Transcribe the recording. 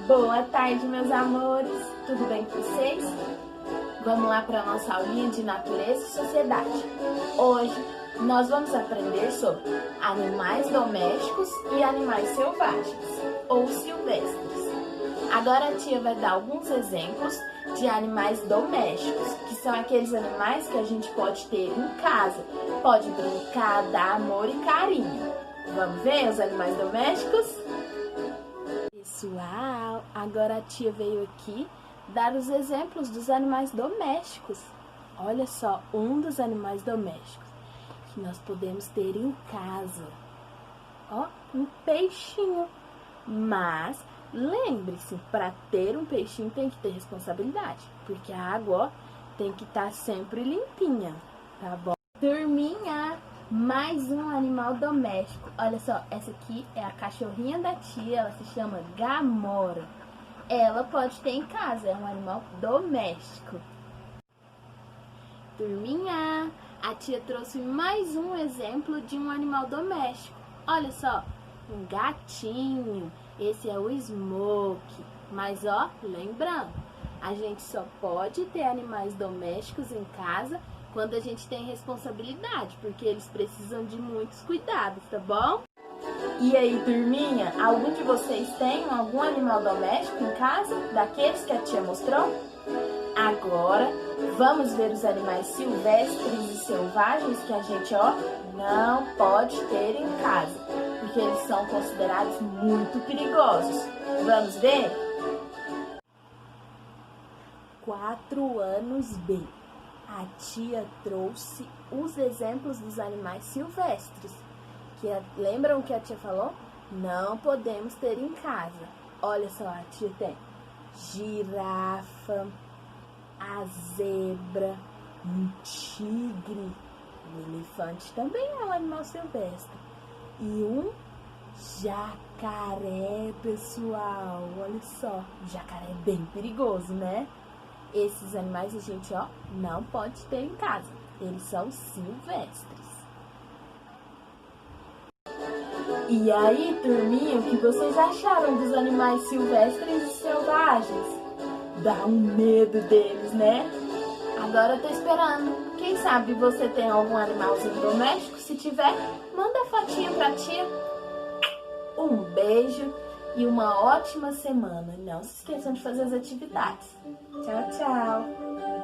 Boa tarde, meus amores! Tudo bem com vocês? Vamos lá para a nossa aulinha de natureza e sociedade. Hoje nós vamos aprender sobre animais domésticos e animais selvagens ou silvestres. Agora a tia vai dar alguns exemplos de animais domésticos, que são aqueles animais que a gente pode ter em casa, pode brincar, dar amor e carinho. Vamos ver os animais domésticos? Pessoal, agora a tia veio aqui dar os exemplos dos animais domésticos. Olha só, um dos animais domésticos que nós podemos ter em casa. Ó, um peixinho. Mas lembre-se, para ter um peixinho tem que ter responsabilidade, porque a água, ó, tem que estar sempre limpinha, tá bom? Turminha, mais um animal doméstico. Olha só, essa aqui é a cachorrinha da tia, ela se chama Gamora. Ela pode ter em casa, é um animal doméstico. Turminha, a tia trouxe mais um exemplo de um animal doméstico. Olha só, um gatinho. Esse é o Smoke. Mas ó, lembrando, a gente só pode ter animais domésticos em casa quando a gente tem responsabilidade, porque eles precisam de muitos cuidados, tá bom? E aí, turminha, algum de vocês tem algum animal doméstico em casa, daqueles que a tia mostrou? Agora, vamos ver os animais silvestres e selvagens que a gente, ó, não pode ter em casa, porque eles são considerados muito perigosos. Vamos ver? 4 anos B. A tia trouxe os exemplos dos animais silvestres, que lembram que a tia falou? Não podemos ter em casa. Olha só, a tia tem girafa, a zebra, um tigre, o elefante também é um animal silvestre, e um jacaré, pessoal. Olha só, o jacaré é bem perigoso, né? Esses animais a gente, ó, não pode ter em casa. Eles são silvestres. E aí, turminha, o que vocês acharam dos animais silvestres e selvagens? Dá um medo deles, né? Agora eu tô esperando. Quem sabe você tem algum animalzinho doméstico? Se tiver, manda a fotinha pra tia. Um beijo e uma ótima semana. Não se esqueçam de fazer as atividades. Tchau, tchau!